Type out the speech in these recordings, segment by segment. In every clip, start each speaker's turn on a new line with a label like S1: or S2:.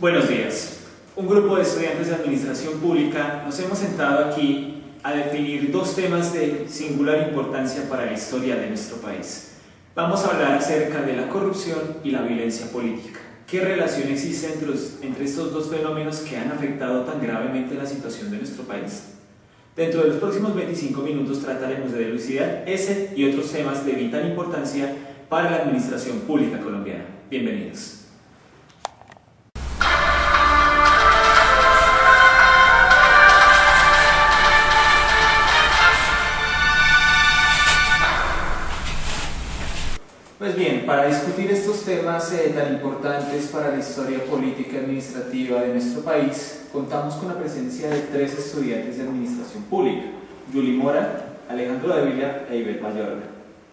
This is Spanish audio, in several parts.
S1: Buenos días. Un grupo de estudiantes de Administración Pública nos hemos sentado aquí a definir dos temas de singular importancia para la historia de nuestro país. Vamos a hablar acerca de la corrupción y la violencia política. ¿Qué relación existe entre estos dos fenómenos que han afectado tan gravemente la situación de nuestro país? Dentro de los próximos 25 minutos trataremos de dilucidar ese y otros temas de vital importancia para la administración pública colombiana. Bienvenidos. Pues bien, para discutir estos temas tan importantes para la historia política y administrativa de nuestro país, contamos con la presencia de tres estudiantes de Administración Pública: Yuli Mora, Alejandro Davila e Ivette Mayorga.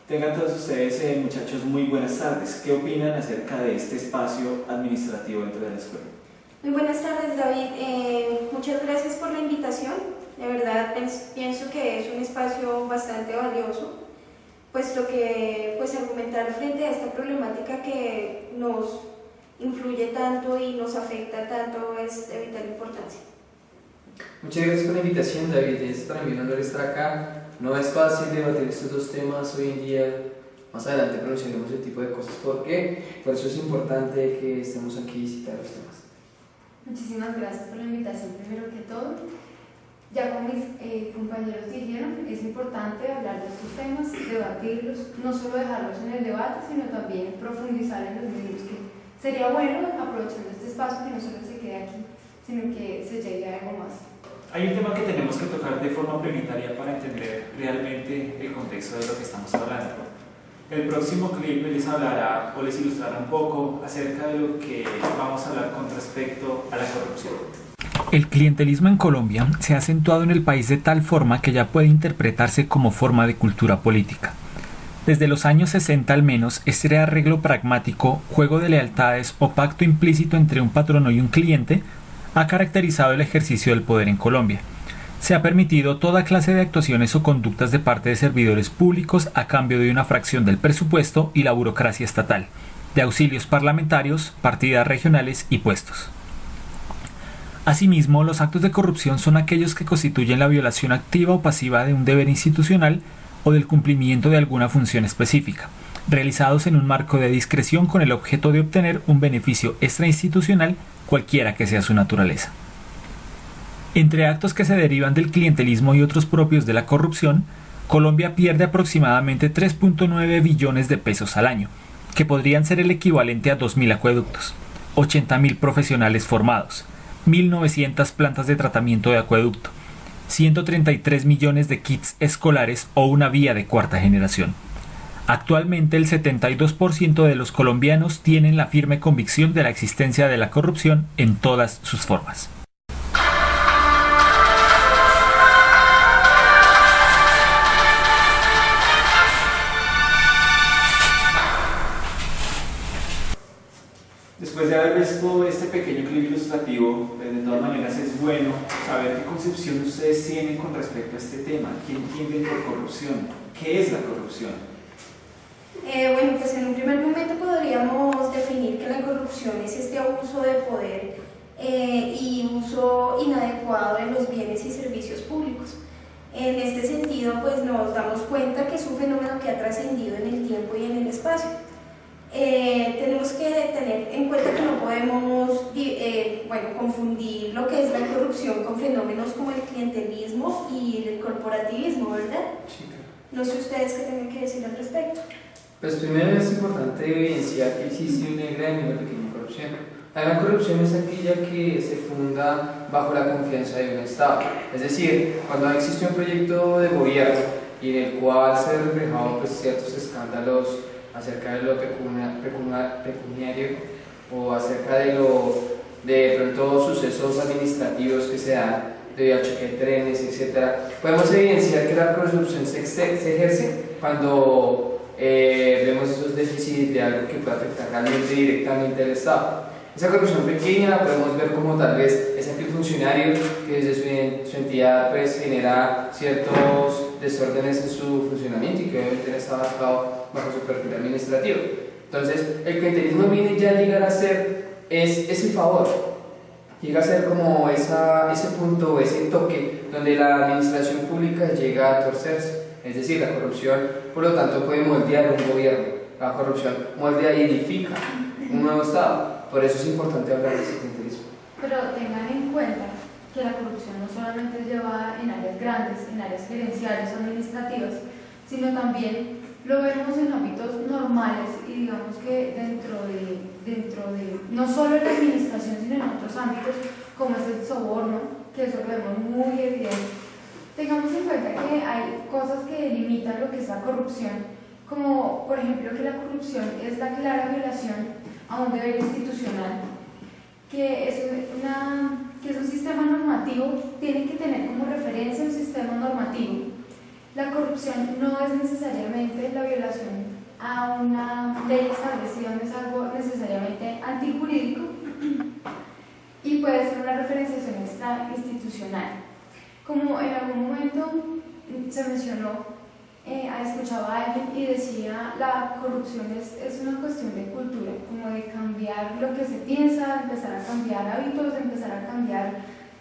S1: Tengan todos ustedes, muchachos, muy buenas tardes. ¿Qué opinan acerca de este espacio administrativo dentro de la escuela?
S2: Muy buenas tardes, David. Muchas gracias por la invitación. De verdad, pienso que es un espacio bastante valioso, puesto que argumentar frente a esta problemática que nos influye tanto y nos afecta tanto es de vital importancia.
S3: Muchas gracias por la invitación, David. Es para mí un honor estar acá. No es fácil debatir estos dos temas hoy en día. Más adelante pronunciaremos ese tipo de cosas. ¿Por qué? Por eso es importante que estemos aquí y citar los temas.
S4: Muchísimas gracias por la invitación, primero que todo. Ya como mis compañeros dijeron, es importante hablar de estos temas, debatirlos, no solo dejarlos en el debate, sino también profundizar en los mismos, que sería bueno, aprovechando este espacio, que no solo se quede aquí, sino que se llegue a algo más.
S1: Hay un tema que tenemos que tocar de forma prioritaria para entender realmente el contexto de lo que estamos hablando. El próximo clip les hablará o les ilustrará un poco acerca de lo que vamos a hablar con respecto a la corrupción.
S5: El clientelismo en Colombia se ha acentuado en el país de tal forma que ya puede interpretarse como forma de cultura política. Desde los años 60 al menos, este arreglo pragmático, juego de lealtades o pacto implícito entre un patrono y un cliente ha caracterizado el ejercicio del poder en Colombia. Se ha permitido toda clase de actuaciones o conductas de parte de servidores públicos a cambio de una fracción del presupuesto y la burocracia estatal, de auxilios parlamentarios, partidas regionales y puestos. Asimismo, los actos de corrupción son aquellos que constituyen la violación activa o pasiva de un deber institucional o del cumplimiento de alguna función específica, realizados en un marco de discreción con el objeto de obtener un beneficio extrainstitucional, cualquiera que sea su naturaleza. Entre actos que se derivan del clientelismo y otros propios de la corrupción, Colombia pierde aproximadamente 3.9 billones de pesos al año, que podrían ser el equivalente a 2.000 acueductos, 80.000 profesionales formados, 1.900 plantas de tratamiento de acueducto, 133 millones de kits escolares o una vía de cuarta generación. Actualmente el 72% de los colombianos tienen la firme convicción de la existencia de la corrupción en todas sus formas.
S1: Después de haber visto este pequeño clip ilustrativo, de todas maneras es bueno saber qué concepción ustedes tienen con respecto a este tema. ¿Qué entienden por corrupción? ¿Qué es la corrupción?
S2: Bueno, pues en un primer momento podríamos definir que la corrupción es este abuso de poder y uso inadecuado de los bienes y servicios públicos. En este sentido, pues nos damos cuenta que es un fenómeno que ha trascendido en el tiempo y en el espacio. Tenemos que tener en cuenta que no podemos confundir lo que es la corrupción con fenómenos como el clientelismo y el corporativismo, ¿verdad?
S3: Sí, claro.
S2: No sé ustedes qué tienen que decir al respecto.
S3: Pues primero es importante evidenciar que existe una gran y una pequeña corrupción. La gran corrupción es aquella que se funda bajo la confianza de un Estado. Es decir, cuando existe un proyecto de gobierno y en el cual se han reflejado ciertos escándalos acerca de lo pecuniario o acerca de pronto sucesos administrativos que se dan debido a choque de trenes, etc. Podemos evidenciar que la corrupción se ejerce cuando vemos esos déficits de algo que puede afectar realmente directamente al Estado. Esa corrupción pequeña la podemos ver como tal vez es aquel funcionario que desde su entidad pues, genera ciertos desórdenes en su funcionamiento y que obviamente está basado bajo su perfil administrativo. Entonces, el clientelismo viene ya a llegar a ser es ese favor. Llega a ser como ese punto, ese toque donde la administración pública llega a torcerse. Es decir, la corrupción, por lo tanto, puede moldear un gobierno. La corrupción moldea y edifica un nuevo Estado. Por eso es importante hablar de ese clientelismo.
S4: Pero tengan en cuenta que la corrupción no solamente es llevada en áreas grandes, en áreas gerenciales o administrativas, sino también lo vemos en ámbitos normales y digamos que dentro de no solo en la administración, sino en otros ámbitos, como es el soborno, que eso lo vemos muy evidente. Tengamos en cuenta que hay cosas que limitan lo que es la corrupción, como por ejemplo que la corrupción es la clara violación a un deber institucional, que es un sistema normativo, tiene que tener como referencia un sistema normativo. La corrupción no es necesariamente la violación a una ley establecida, no es algo necesariamente antijurídico y puede ser una referenciación extrainstitucional. Como en algún momento se mencionó, escuchaba a alguien y decía, la corrupción es una cuestión de cultura, como de cambiar lo que se piensa, empezar a cambiar hábitos, empezar a cambiar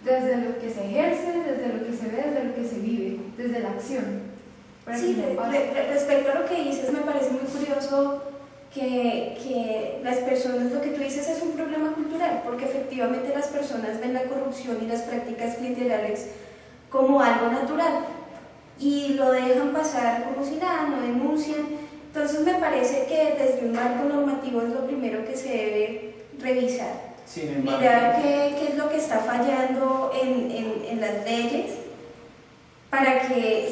S4: desde lo que se ejerce, desde lo que se ve, desde lo que se vive, desde la acción.
S2: Sí, respecto a lo que dices, me parece muy curioso que las personas, lo que tú dices es un problema cultural, porque efectivamente las personas ven la corrupción y las prácticas clientelares como algo natural y lo dejan pasar como si nada, no denuncian. Entonces me parece que desde un marco normativo es lo primero que se debe revisar. Mirar qué es lo que está fallando en las leyes para que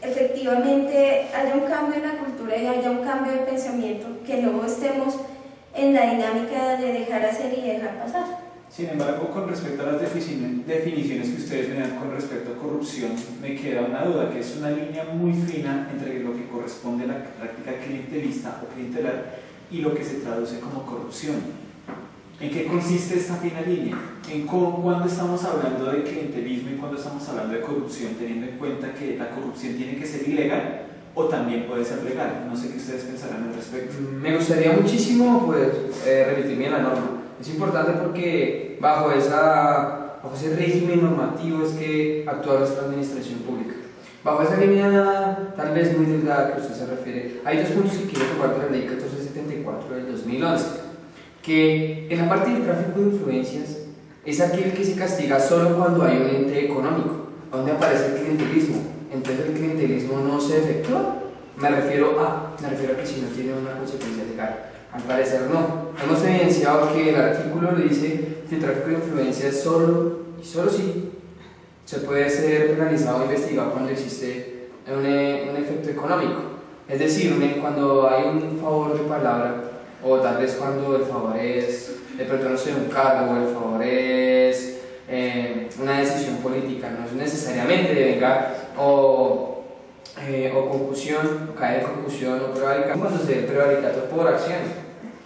S2: efectivamente haya un cambio en la cultura y haya un cambio de pensamiento, que luego estemos en la dinámica de dejar hacer y dejar pasar.
S1: Sin embargo, con respecto a las definiciones que ustedes me dan con respecto a corrupción, me queda una duda, que es una línea muy fina entre lo que corresponde a la práctica clientelista o clientelar y lo que se traduce como corrupción. ¿En qué consiste esta fina línea? ¿Cuándo estamos hablando de clientelismo y cuándo estamos hablando de corrupción, teniendo en cuenta que la corrupción tiene que ser ilegal o también puede ser legal? No sé qué ustedes pensarán al respecto.
S3: Me gustaría muchísimo remitirme a la norma. Es importante porque bajo ese régimen normativo es que actúa nuestra administración pública. Bajo esa línea tal vez muy delgada que usted se refiere, hay dos puntos que quiero tomar de la ley 1474 del 2011, que en la parte del tráfico de influencias es aquel que se castiga solo cuando hay un ente económico, donde aparece el clientelismo. Entonces el clientelismo no se efectúa. Me refiero a que si no tiene una consecuencia legal. Al parecer no. Hemos evidenciado que el artículo le dice que el tráfico de influencias solo y solo sí se puede ser penalizado o investigado cuando existe un efecto económico. Es decir, cuando hay un favor de palabra, o tal vez cuando el favor es de pronto no sé, un cargo, o el favor es una decisión política, no es necesariamente de vengar o concusión, caer en concusión o prevaricato, cuando se dé prevaricato por acción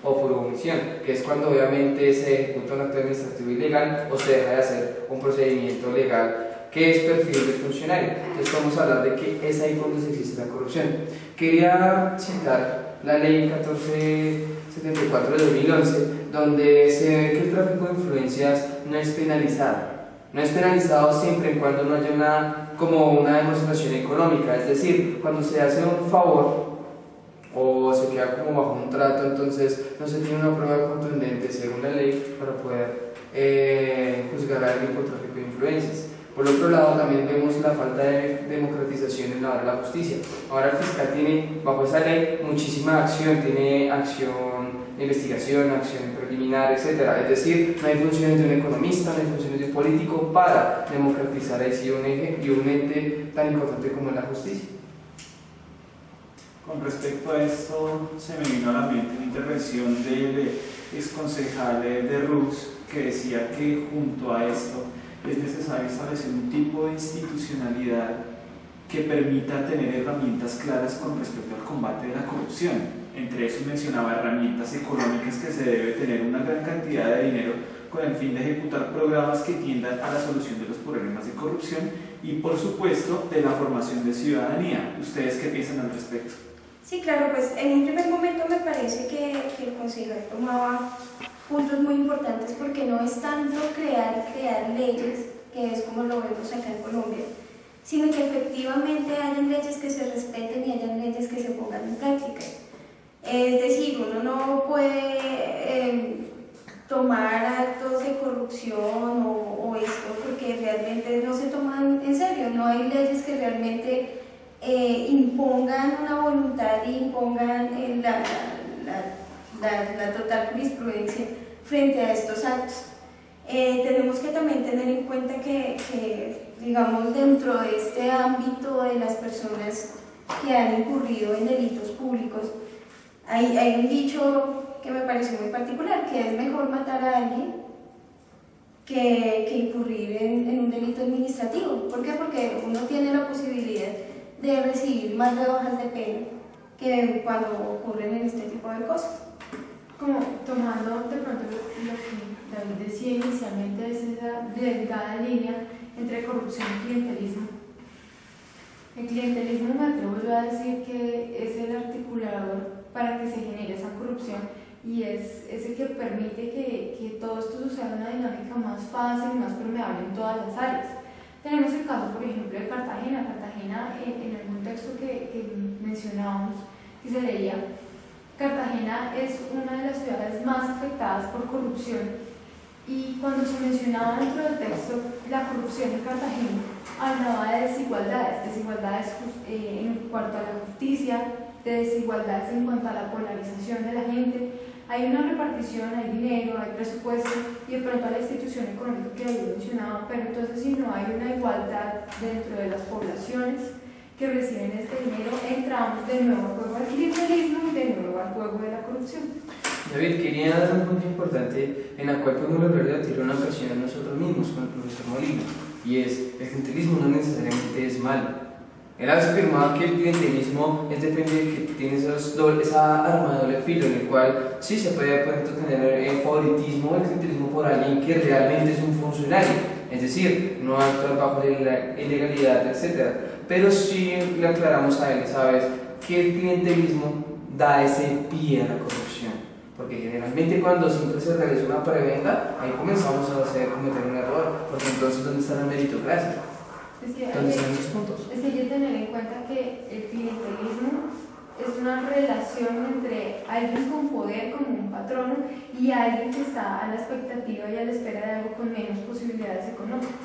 S3: o por omisión, que es cuando obviamente se ejecuta un acto administrativo ilegal o se deja de hacer un procedimiento legal que es perfil del funcionario. Entonces vamos a hablar de que es ahí cuando existe la corrupción. Quería citar la ley 1474 de 2011, donde se ve que el tráfico de influencias no es penalizado. No es penalizado siempre y cuando no haya una demostración económica, es decir, cuando se hace un favor o se queda como bajo un trato, entonces no se tiene una prueba contundente según la ley para poder juzgar a alguien por tráfico de influencias. Por otro lado, también vemos la falta de democratización en la hora de la justicia. Ahora el fiscal tiene, bajo esa ley, muchísima acción, tiene acción de investigación, acción preliminar, etc. Es decir, no hay funciones de un economista, no hay funciones de un político para democratizar ahí un eje y un ente tan importante como es la justicia.
S1: Con respecto a esto, se me vino a la mente una intervención del exconcejal de RUS que decía que junto a esto es necesario establecer un tipo de institucionalidad que permita tener herramientas claras con respecto al combate de la corrupción. Entre eso mencionaba herramientas económicas, que se debe tener una gran cantidad de dinero con el fin de ejecutar programas que tiendan a la solución de los problemas de corrupción y, por supuesto, de la formación de ciudadanía. ¿Ustedes qué piensan al respecto?
S2: Sí, claro, pues en un primer momento me parece que el concejal tomaba puntos muy importantes porque no es tanto crear leyes, que es como lo vemos acá en Colombia, sino que efectivamente hayan leyes que se respeten y hayan leyes que se pongan en práctica. Es decir, uno no puede tomar actos de corrupción o esto porque realmente no se toman en serio, no hay leyes que realmente impongan una voluntad y impongan la total jurisprudencia frente a estos actos. Tenemos que también tener en cuenta que, digamos, dentro de este ámbito de las personas que han incurrido en delitos públicos, hay un dicho que me pareció muy particular, que es mejor matar a alguien que incurrir en un delito administrativo. ¿Por qué? Porque uno tiene la posibilidad de recibir más rebajas de pena que cuando ocurren en este tipo de cosas.
S4: Como tomando de pronto lo que David decía inicialmente, es esa delgada línea entre corrupción y clientelismo. El clientelismo, me atrevo yo a decir que es el articulador para que se genere esa corrupción y es el que permite que todo esto suceda de una dinámica más fácil, más permeable en todas las áreas. Tenemos el caso, por ejemplo, de Cartagena. Cartagena, en el contexto que mencionábamos, que se leía, Cartagena es una de las ciudades más afectadas por corrupción y cuando se mencionaba dentro del texto la corrupción en Cartagena, hablaba de desigualdades en cuanto a la justicia, de desigualdades en cuanto a la polarización de la gente. Hay una repartición, hay dinero, hay presupuesto y de pronto a la institución económica que había mencionado, pero entonces si no hay una igualdad dentro de las poblaciones que reciben este dinero, entramos de nuevo al juego del clientelismo y de nuevo al juego de la corrupción.
S3: David, quería dar un punto importante en el cual podemos lograr debatir una ocasión a nosotros mismos con el profesor Molina, y es: el clientelismo no necesariamente es malo. Él ha afirmado que el clientelismo depende de que tienes esa arma de doble filo, en el cual sí se puede tener favoritismo, el clientelismo por alguien que realmente es un funcionario, es decir, no actúa bajo la ilegalidad, etc. Pero sí le aclaramos a él, ¿sabes?, que el clientelismo da ese pie a la corrupción, porque generalmente cuando siempre se realiza una prebenda, ahí comenzamos a cometer un error, porque entonces ¿dónde está la meritocracia? ¿Dónde están los puntos?
S4: Es que hay que tener en cuenta que el clientelismo es una relación entre alguien con poder, como un patrono, y alguien que está a la expectativa y a la espera de algo con menos posibilidades económicas.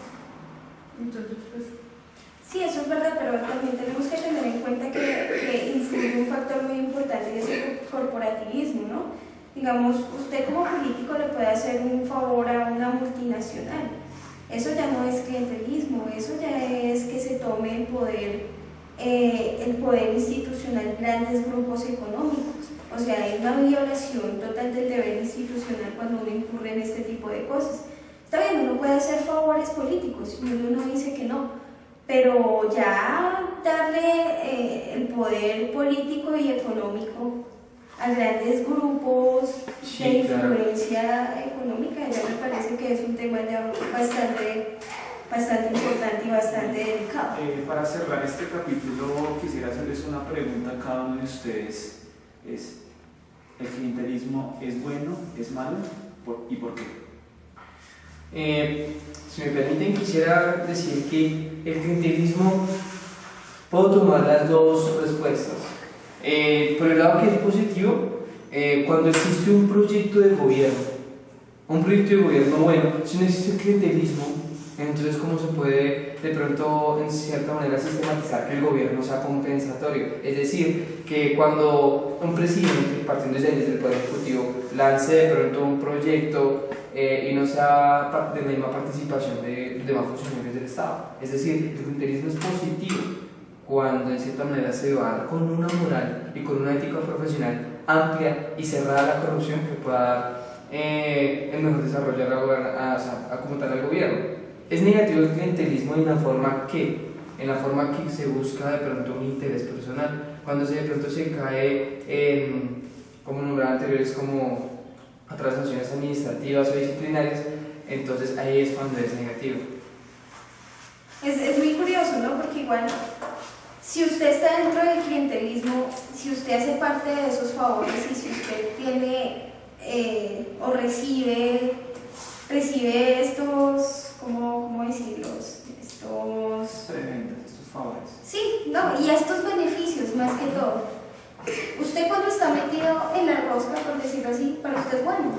S4: Entonces, pues...
S2: Sí, eso es verdad, pero también tenemos que tener en cuenta que influye un factor muy importante y es el corporativismo, ¿no? Digamos, usted como político le puede hacer un favor a una multinacional. Eso ya no es clientelismo, eso ya es que se tome el poder institucional en grandes grupos económicos. O sea, hay una violación total del deber institucional cuando uno incurre en este tipo de cosas. Está bien, uno puede hacer favores políticos y uno no dice que no, pero ya darle el poder político y económico a grandes grupos de influencia económica, ya me parece que es un tema ya bastante importante y bastante delicado.
S1: Para cerrar este capítulo, quisiera hacerles una pregunta a cada uno de ustedes. ¿El clientelismo es bueno, es malo y por qué?
S3: Si me permiten, quisiera decir que el clientelismo, puedo tomar las dos respuestas. Por el lado que es positivo, cuando existe un proyecto de gobierno bueno, si no existe el clientelismo, entonces ¿cómo se puede de pronto en cierta manera sistematizar que el gobierno sea compensatorio? Es decir, que cuando un presidente, partiendo desde el Poder Ejecutivo, lance de pronto un proyecto y no sea de la misma participación de demás funcionarios del Estado. Es decir, el clientelismo es positivo cuando en cierta manera se va con una moral y con una ética profesional amplia y cerrada a la corrupción que pueda dar el mejor desarrollo como tal al gobierno. Es negativo el clientelismo en la forma que se busca de pronto un interés personal, cuando de pronto se cae en, como nombraba anteriores, como otras sanciones administrativas o disciplinarias, entonces ahí es cuando es negativo.
S2: Es muy curioso, ¿no? Porque igual, si usted está dentro del clientelismo, si usted hace parte de esos favores y si usted tiene o recibe estos, ¿cómo decirlos? Estos
S1: favores.
S2: Sí, no, y estos beneficios más que todo. Usted cuando está metido en la rosca, por decirlo así, para usted es bueno.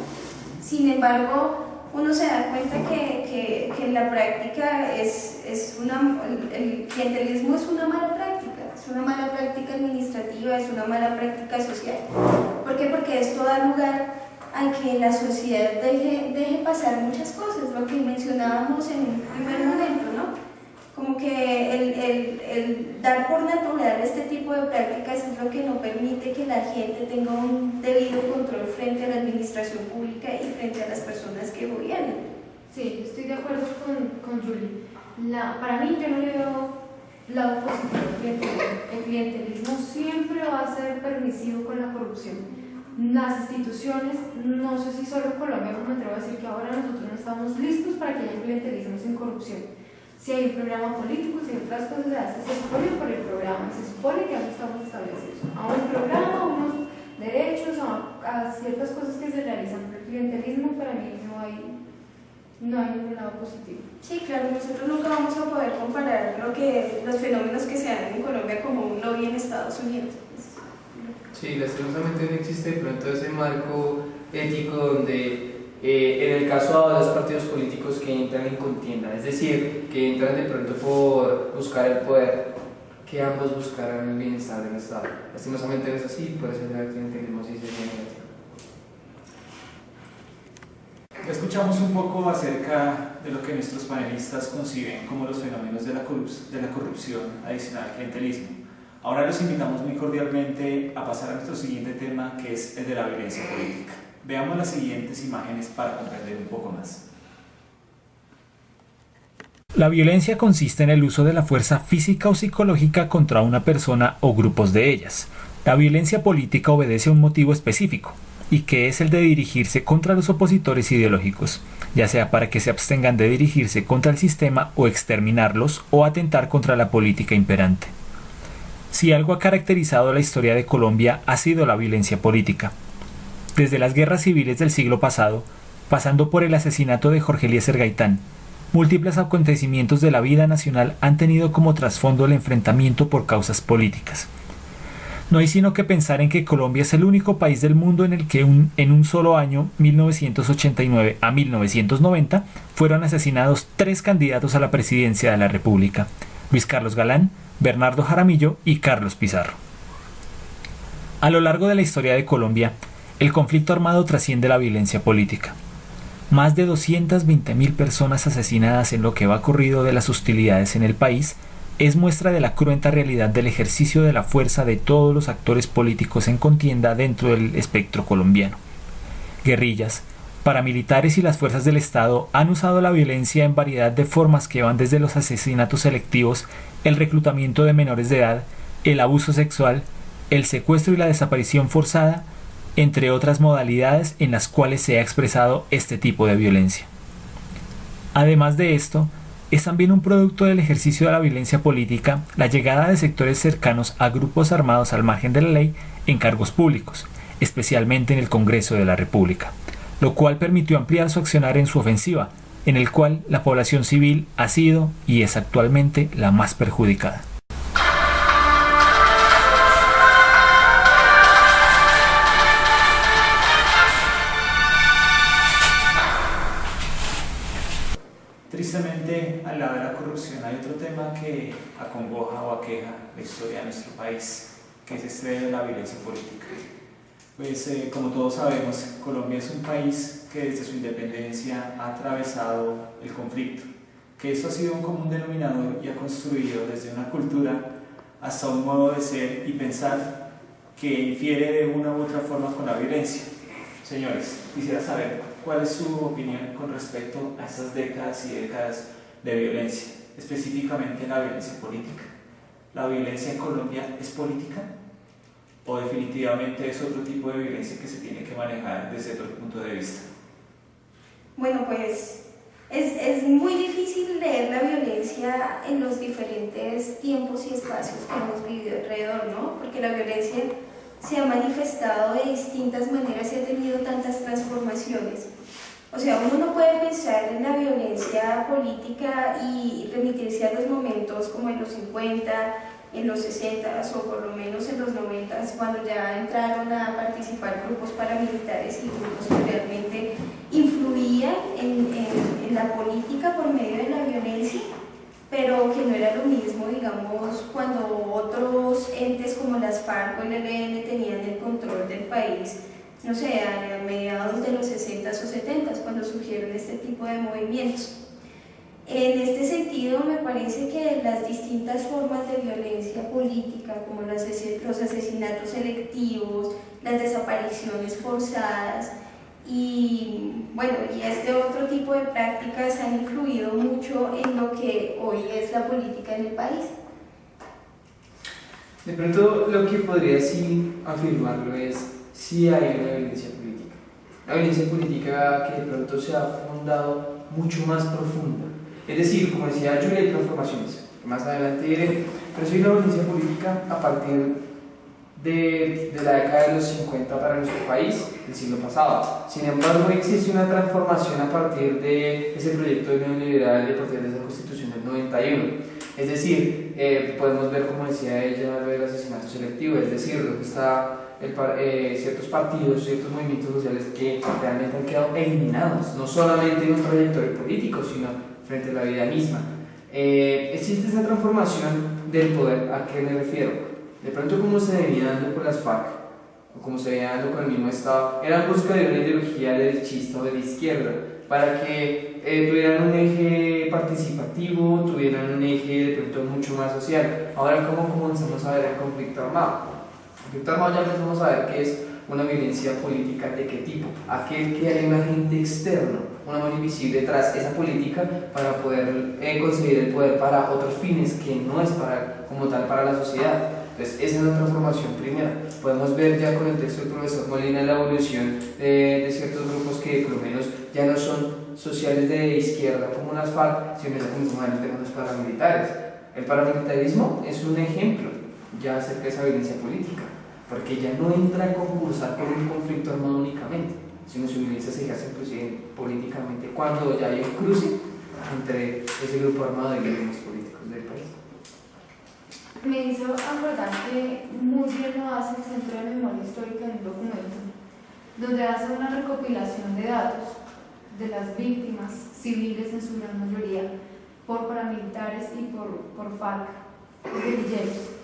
S2: Sin embargo, uno se da cuenta que en la práctica el clientelismo es una mala práctica administrativa, es una mala práctica social. ¿Por qué? Porque esto da lugar a que la sociedad deje pasar muchas cosas, lo que mencionábamos en un primer momento, ¿no? Como que el dar por natural este tipo de prácticas es lo que no permite que la gente tenga un debido control frente a la administración pública y frente a las personas que gobiernan.
S4: Sí, estoy de acuerdo con Julie. Para mí, yo no le veo lado positivo al clientelismo. El clientelismo siempre va a ser permisivo con la corrupción. Las instituciones, no sé si solo en Colombia, como me atrevo a decir que ahora nosotros no estamos listos para que haya clientelismo sin corrupción. Si hay un programa político, si hay otras cosas, se supone por el programa, se supone que así estamos establecidos. A un programa, a unos derechos, a ciertas cosas que se realizan. Pero el clientelismo para mí no hay ningún lado positivo.
S2: Sí, claro, nosotros nunca vamos a poder comparar los fenómenos que se dan en Colombia como un lobby en Estados Unidos.
S3: Sí, lastimosamente no existe de pronto ese marco ético donde en el caso de los partidos políticos que entran en contienda, es decir, que entran de pronto por buscar el poder, que ambos buscarán el bienestar del Estado. Lastimosamente no es así, por eso el clientelismo sí se tiene.
S1: Escuchamos un poco acerca de lo que nuestros panelistas conciben como los fenómenos de la corrupción adicional al clientelismo. Ahora los invitamos muy cordialmente a pasar a nuestro siguiente tema, que es el de la violencia política. Veamos las siguientes imágenes para comprender un poco más.
S5: La violencia consiste en el uso de la fuerza física o psicológica contra una persona o grupos de ellas. La violencia política obedece a un motivo específico, y que es el de dirigirse contra los opositores ideológicos, ya sea para que se abstengan de dirigirse contra el sistema o exterminarlos o atentar contra la política imperante. Si algo ha caracterizado la historia de Colombia ha sido la violencia política. Desde las guerras civiles del siglo pasado, pasando por el asesinato de Jorge Eliezer Gaitán, múltiples acontecimientos de la vida nacional han tenido como trasfondo el enfrentamiento por causas políticas. No hay sino que pensar en que Colombia es el único país del mundo en el que en un solo año, 1989 a 1990, fueron asesinados 3 candidatos a la presidencia de la República: Luis Carlos Galán, Bernardo Jaramillo y Carlos Pizarro. A lo largo de la historia de Colombia, el conflicto armado trasciende la violencia política. Más de 220.000 personas asesinadas en lo que va corrido de las hostilidades en el país es muestra de la cruenta realidad del ejercicio de la fuerza de todos los actores políticos en contienda dentro del espectro colombiano. Guerrillas, paramilitares y las fuerzas del Estado han usado la violencia en variedad de formas que van desde los asesinatos selectivos, el reclutamiento de menores de edad, el abuso sexual, el secuestro y la desaparición forzada, entre otras modalidades en las cuales se ha expresado este tipo de violencia. Además de esto, es también un producto del ejercicio de la violencia política la llegada de sectores cercanos a grupos armados al margen de la ley en cargos públicos, especialmente en el Congreso de la República, lo cual permitió ampliar su accionar en su ofensiva, en el cual la población civil ha sido y es actualmente la más perjudicada.
S1: Tristemente, al lado de la corrupción hay otro tema que acongoja o aqueja la historia de nuestro país, que es este de la violencia política. Pues como todos sabemos, Colombia es un país que desde su independencia ha atravesado el conflicto, que esto ha sido un común denominador y ha construido desde una cultura hasta un modo de ser y pensar que infiere de una u otra forma con la violencia. Señores, quisiera saber cuál es su opinión con respecto a estas décadas y décadas de violencia, específicamente la violencia política. ¿La violencia en Colombia es política? ¿O definitivamente es otro tipo de violencia que se tiene que manejar desde otro punto de vista?
S2: Bueno, pues es muy difícil leer la violencia en los diferentes tiempos y espacios que hemos vivido alrededor, ¿no? Porque la violencia se ha manifestado de distintas maneras y ha tenido tantas transformaciones. O sea, uno no puede pensar en la violencia política y remitirse a los momentos como en los 50, en los 60 o por lo menos en los 90, cuando ya entraron a participar grupos paramilitares y grupos que realmente influían en la política por medio de la violencia, pero que no era lo mismo, digamos, cuando otros entes como las FARC o el ELN tenían el control del país, no sé, a mediados de los 60s o 70s, cuando surgieron este tipo de movimientos. En este sentido, me parece que las distintas formas de violencia política, como los asesinatos selectivos, las desapariciones forzadas y este otro tipo de prácticas han influido mucho en lo que hoy es la política en el país.
S3: De pronto, lo que podría sí afirmarlo es si hay una violencia política. Una violencia política que de pronto se ha fundado mucho más profunda. Es decir, como decía Julia, hay transformaciones, que más adelante diré, pero sí hay una violencia política a partir de la década de los 50 para nuestro país, del siglo pasado. Sin embargo, existe una transformación a partir de ese proyecto neoliberal y a partir de esa constitución del 91. Es decir, podemos ver, como decía ella, lo del asesinato selectivo, es decir, donde está ciertos partidos, ciertos movimientos sociales que realmente han quedado eliminados, no solamente en un trayectorio político, sino frente a la vida misma. Existe esa transformación del poder. ¿A qué me refiero? De pronto, como se venía dando con las FARC, o como se venía dando con el mismo Estado, era en busca de una ideología derechista o de izquierda, para que tuvieran un eje participativo, tuvieran un eje de pronto mucho más social. Ahora, ¿cómo comenzamos a ver el conflicto armado? El conflicto armado ya empezamos a ver que es una violencia política de qué tipo, aquel que hay un agente externo, una mano invisible tras esa política para poder conseguir el poder para otros fines que no es como tal para la sociedad. Entonces, esa es la transformación primera. Podemos ver ya con el texto del profesor Molina la evolución de ciertos grupos que por lo menos ya no son sociales de izquierda como las FARC, sino que tenemos los paramilitares. El paramilitarismo es un ejemplo ya acerca de esa violencia política, porque ya no entra a concursar por un conflicto armado únicamente, sino su violencia se ejerce inclusive políticamente cuando ya hay un cruce entre ese grupo armado y los grupos políticos del país.
S4: Me hizo acordar que muy bien lo hace el Centro de Memoria Histórica en un documento, donde hace una recopilación de datos de las víctimas civiles en su gran mayoría por paramilitares y por FARC, guerrilleros,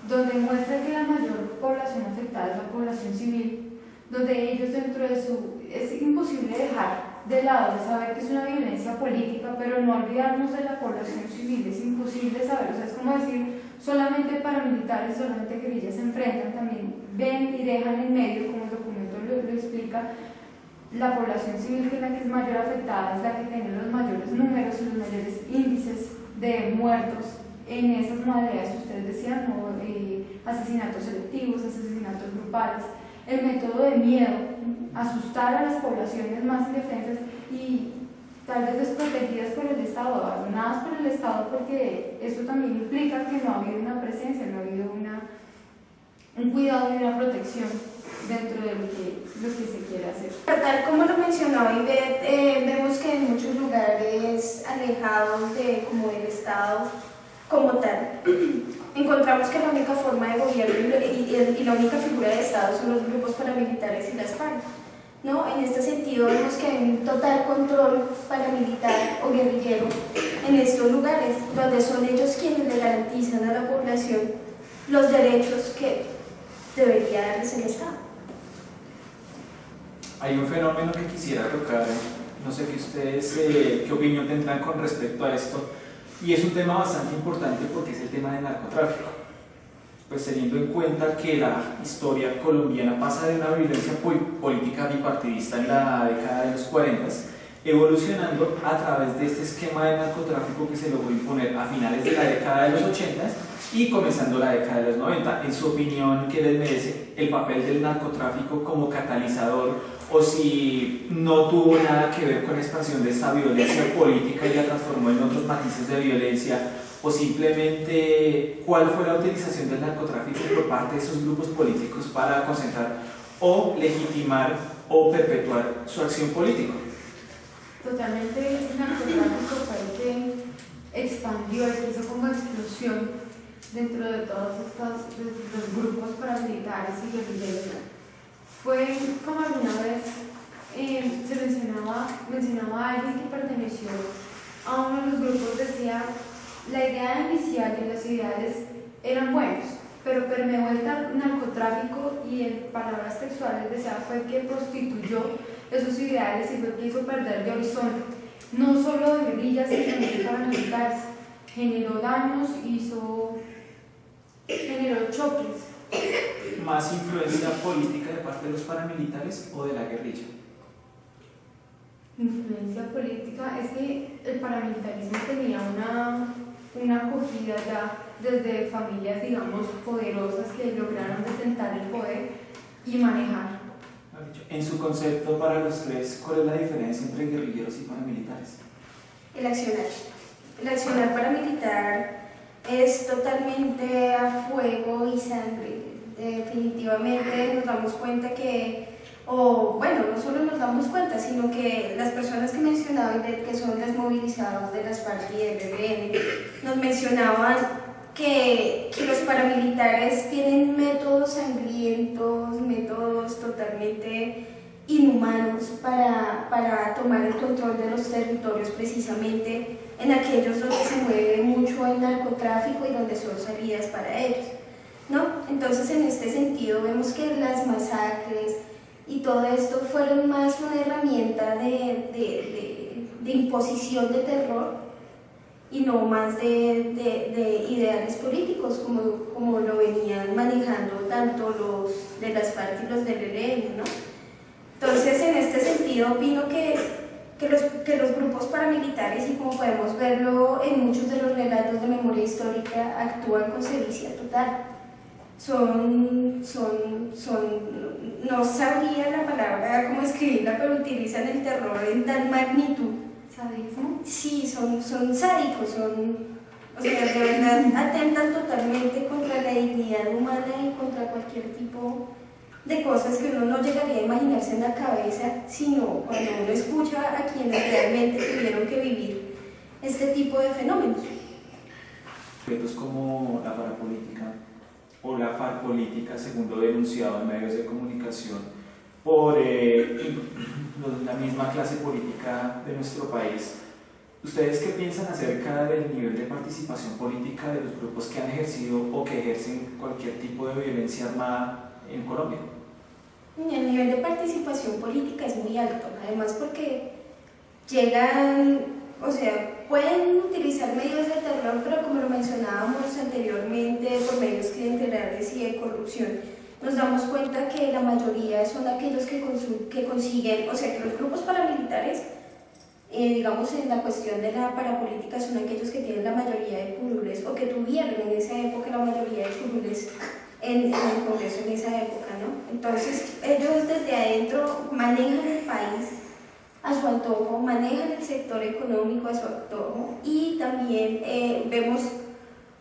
S4: donde muestra que la mayor población afectada es la población civil, donde ellos dentro de su... es imposible dejar de lado de saber que es una violencia política, pero no olvidarnos de la población civil, es imposible saber, o sea, es como decir, solamente paramilitares, solamente guerrillas se enfrentan, también ven y dejan en medio, como el documento lo explica, la población civil, que es la que es mayor afectada, es la que tiene los mayores números y los mayores índices de muertos en esas modalidades que ustedes decían, ¿no? Asesinatos selectivos, asesinatos grupales, el método de miedo, asustar a las poblaciones más indefensas y tal vez desprotegidas por el Estado, abandonadas por el Estado, porque esto también implica que no ha habido una presencia, no ha habido un cuidado y una protección dentro de lo que se quiere hacer.
S2: Tal como lo mencionaba Ivette, vemos que en muchos lugares alejados como del Estado como tal, encontramos que la única forma de gobierno y la única figura de Estado son los grupos paramilitares y las FARC, ¿no? En este sentido vemos que hay un total control paramilitar o guerrillero en estos lugares, donde son ellos quienes le garantizan a la población los derechos que debería darles el Estado.
S1: Hay un fenómeno que quisiera tocar, no sé que ustedes qué opinión tendrán con respecto a esto, y es un tema bastante importante porque es el tema del narcotráfico. Pues teniendo en cuenta que la historia colombiana pasa de una violencia política bipartidista en la década de los 40, evolucionando a través de este esquema de narcotráfico que se logró imponer a finales de la década de los 80 y comenzando la década de los 90. En su opinión, ¿qué les merece el papel del narcotráfico como catalizador, o si no tuvo nada que ver con la expansión de esta violencia política y la transformó en otros matices de violencia, o simplemente cuál fue la utilización del narcotráfico por parte de esos grupos políticos para concentrar o legitimar o perpetuar su acción política.
S4: Totalmente, el narcotráfico fue el que expandió, el que hizo como explosión dentro de todos de los grupos paramilitares y guerrilleros. Fue como alguna vez se mencionaba a alguien que perteneció a uno de los grupos, decía, la idea inicial y los ideales eran buenos, pero permeó el narcotráfico y en palabras textuales decía fue que prostituyó esos ideales y fue que hizo perder de horizonte, no solo de guerrillas, sino también paramilitares, generó daños, generó choques.
S1: ¿Más influencia política de parte de los paramilitares o de la guerrilla?
S4: Influencia política, es que el paramilitarismo tenía una acogida ya desde familias, digamos, poderosas que lograron detentar el poder y manejar.
S1: En su concepto para los tres, ¿cuál es la diferencia entre guerrilleros y paramilitares?
S2: El accionar. El accionar paramilitar es totalmente a fuego y sangre. Definitivamente nos damos cuenta no solo nos damos cuenta, sino que las personas que mencionaba, que son desmovilizados de las FARC y del ELN, nos mencionaban que los paramilitares tienen métodos sangrientos, métodos totalmente inhumanos para tomar el control de los territorios, precisamente en aquellos donde se mueve mucho el narcotráfico y donde son salidas para ellos, ¿no? Entonces, en este sentido, vemos que las masacres y todo esto fueron más una herramienta de imposición de terror y no más de ideales políticos como lo venían manejando tanto los de las FARC y los del ELN, ¿no? Entonces, en este sentido, opino que los grupos paramilitares, y como podemos verlo en muchos de los relatos de memoria histórica, actúan con sevicia total. No sabría la palabra cómo escribirla, pero utilizan el terror en tal magnitud.
S4: ¿Sadismo?
S2: Sí, son sádicos, o sea, de verdad atentan totalmente contra la dignidad humana y contra cualquier tipo de cosas que uno no llegaría a imaginarse en la cabeza, sino cuando uno escucha a quienes realmente tuvieron que vivir este tipo de fenómenos.
S1: Objetos como la parapolítica o la FARC política, según lo denunciado en medios de comunicación por la misma clase política de nuestro país. ¿Ustedes qué piensan acerca del nivel de participación política de los grupos que han ejercido o que ejercen cualquier tipo de violencia armada en Colombia?
S2: El nivel de participación política es muy alto, además porque llegan, o sea, pueden utilizar medios de terror, pero como lo mencionábamos anteriormente, por medios clientelares y de corrupción, nos damos cuenta que la mayoría son aquellos que consiguen, o sea, que los grupos paramilitares, digamos en la cuestión de la parapolítica, son aquellos que tienen la mayoría de curules, o que tuvieron en esa época la mayoría de curules en el Congreso en esa época, ¿no? Entonces, ellos desde adentro manejan el país a su antojo, manejan el sector económico a su antojo, y también vemos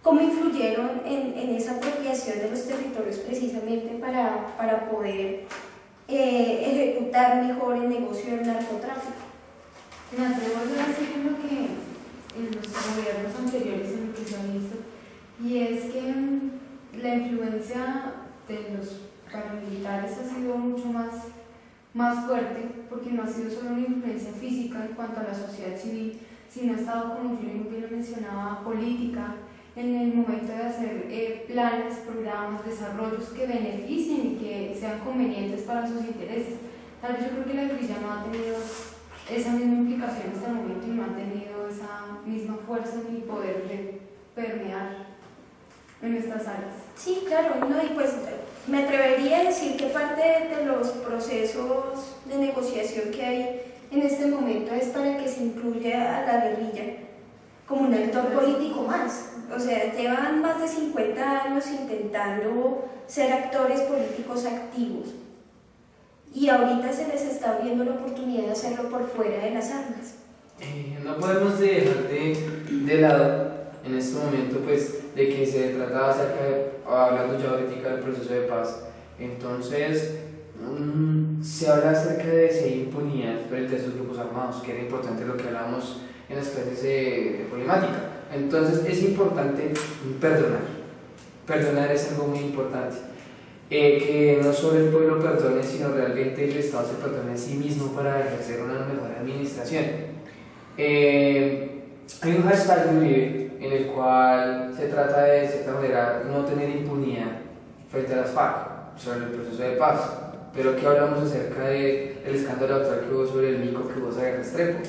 S2: cómo influyeron en esa apropiación de los territorios precisamente para poder ejecutar mejor el negocio del narcotráfico.
S4: Me atrevo a decir lo que en los gobiernos anteriores en lo que se ha visto, y es que la influencia de los paramilitares ha sido mucho más fuerte, porque no ha sido solo una influencia física en cuanto a la sociedad civil, sino ha estado, como yo bien lo mencionaba, política, en el momento de hacer planes, programas, desarrollos que beneficien y que sean convenientes para sus intereses. Tal vez yo creo que la guerrilla no ha tenido esa misma implicación hasta el momento y no ha tenido esa misma fuerza ni poder de permear en estas áreas.
S2: Sí, claro, ¿no? Y pues me atrevería a decir que parte de los procesos de negociación que hay en este momento es para que se incluya a la guerrilla como un actor político más. O sea, llevan más de 50 años intentando ser actores políticos activos y ahorita se les está abriendo la oportunidad de hacerlo por fuera de las armas.
S3: No podemos dejar de lado en este momento pues de que se trataba acerca de, hablando ya ahorita del proceso de paz, entonces se habla acerca de si hay impunidad frente a esos grupos armados, que era importante lo que hablamos en las clases de problemática. Entonces es importante perdonar es algo muy importante, que no solo el pueblo perdone, sino realmente el Estado se perdone a sí mismo para ejercer una mejor administración. Hay un hashtag de Uribe en el cual se trata de cierta manera no tener impunidad frente a las FARC sobre el proceso de paz, pero que hablamos acerca del escándalo actual que hubo sobre el mico que hubo sobre Restrepo.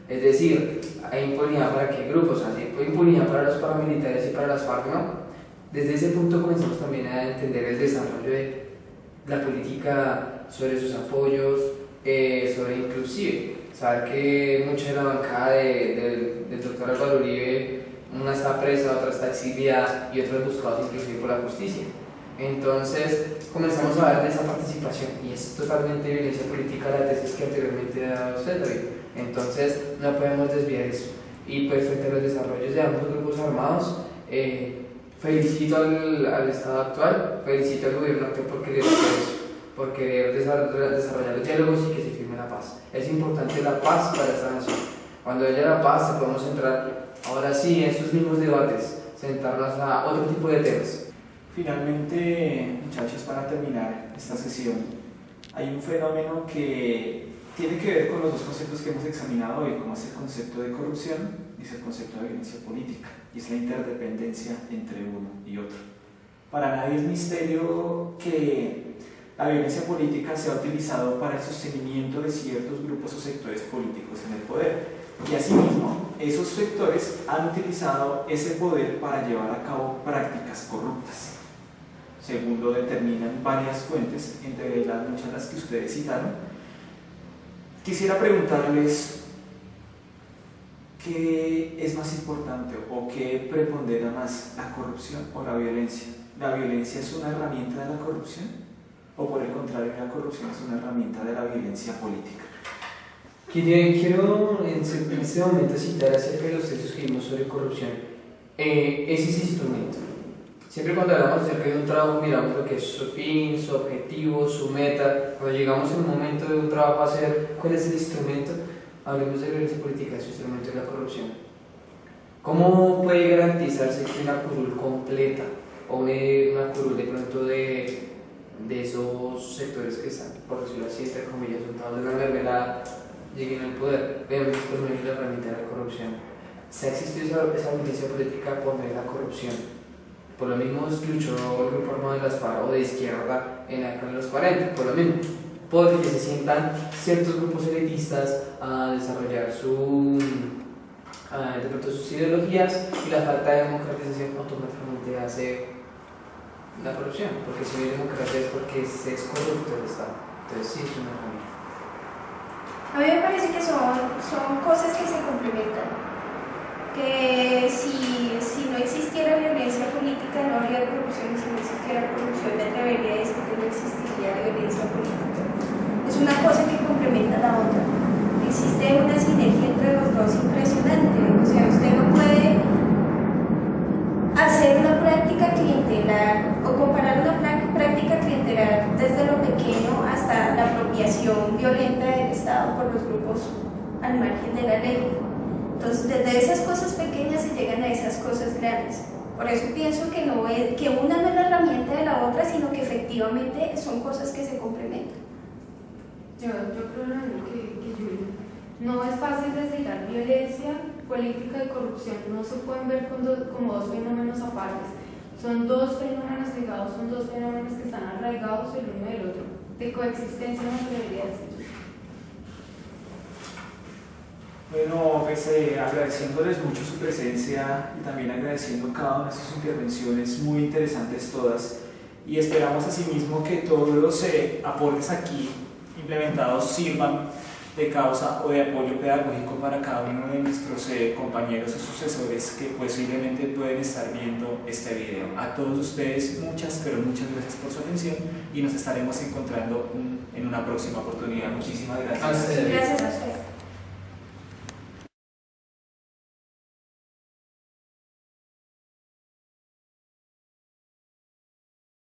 S3: Es decir, hay impunidad para qué grupos, hay impunidad para los paramilitares y para las FARC, ¿no? Desde ese punto comenzamos también a entender el desarrollo de la política sobre sus apoyos, sobre inclusive saber que mucha de la bancada del doctor Álvaro Uribe, una está presa, otra está exiliada y otros buscados inclusive por la justicia. Entonces comenzamos a hablar de esa participación y es totalmente violencia política la tesis que anteriormente daba usted, David. Entonces no podemos desviar eso. Y pues frente a los desarrollos de ambos grupos armados, felicito al Estado actual, felicito al gobierno actual por querer hacer eso, por querer desarrollar los diálogos y que se firme la paz. Es importante la paz para esta nación. Cuando haya la paz podemos entrar ahora sí en estos mismos debates, sentarnos a otro tipo de temas.
S1: Finalmente, muchachos, para terminar esta sesión, hay un fenómeno que tiene que ver con los dos conceptos que hemos examinado hoy, como es el concepto de corrupción y es el concepto de violencia política, y es la interdependencia entre uno y otro. Para nadie es misterio que la violencia política se ha utilizado para el sostenimiento de ciertos grupos o sectores políticos en el poder, y asimismo, esos sectores han utilizado ese poder para llevar a cabo prácticas corruptas, según lo determinan varias fuentes, entre las muchas las que ustedes citaron. Quisiera preguntarles qué es más importante o qué prepondera más, la corrupción o la violencia. ¿La violencia es una herramienta de la corrupción? ¿O por el contrario, la corrupción es una herramienta de la violencia política?
S3: Quiero en este momento citar acerca de los textos que vimos sobre corrupción. Es ese instrumento. Siempre cuando hablamos acerca de un trabajo miramos lo que es su fin, su objetivo, su meta. Cuando llegamos en un momento de un trabajo a hacer cuál es el instrumento, hablemos de violencia política, su instrumento es la corrupción. ¿Cómo puede garantizarse que una curul completa o una curul de pronto de esos sectores que están, por decirlo así, entre comillas, untados de una mermelada, lleguen al poder? Veamos por medio de la herramienta de la corrupción. Se ha existido esa violencia política por medio de la corrupción. Por lo mismo luchó el grupo armado de las FARC o de izquierda en la década de los 40, por lo mismo, porque se sientan ciertos grupos elitistas a desarrollar de pronto sus ideologías, y la falta de democratización automáticamente hace la corrupción, porque si no hay democracia es porque es corrupto el Estado. Entonces sí es una herramienta.
S2: A mí me parece que son cosas que se complementan, que si no existiera violencia política no habría corrupción, y si no existiera corrupción me atrevería a decir que no existiría violencia política. Es una cosa que complementa a la otra. Existe una sinergia entre los dos impresionante. O sea, usted no puede hacer una práctica clientelar o comparar una práctica clientelar desde lo pequeño hasta la apropiación violenta del Estado por los grupos al margen de la ley. Entonces, desde esas cosas pequeñas se llegan a esas cosas grandes. Por eso pienso que una no es la herramienta de la otra, sino que efectivamente son cosas que se complementan.
S4: Yo creo lo mismo que Julia. No es fácil desligar violencia, política y corrupción. No se pueden ver como dos fenómenos apartes. Son dos fenómenos ligados, son dos fenómenos que están arraigados el uno del otro. De coexistencia no se debería decir.
S1: Bueno, pues agradeciéndoles mucho su presencia y también agradeciendo cada una de sus intervenciones muy interesantes todas, y esperamos asimismo que todos los aportes aquí implementados sirvan de causa o de apoyo pedagógico para cada uno de nuestros compañeros o sucesores que posiblemente pueden estar viendo este video. A todos ustedes muchas, pero muchas gracias por su atención y nos estaremos encontrando en una próxima oportunidad. Muchísimas gracias.
S2: Gracias a usted.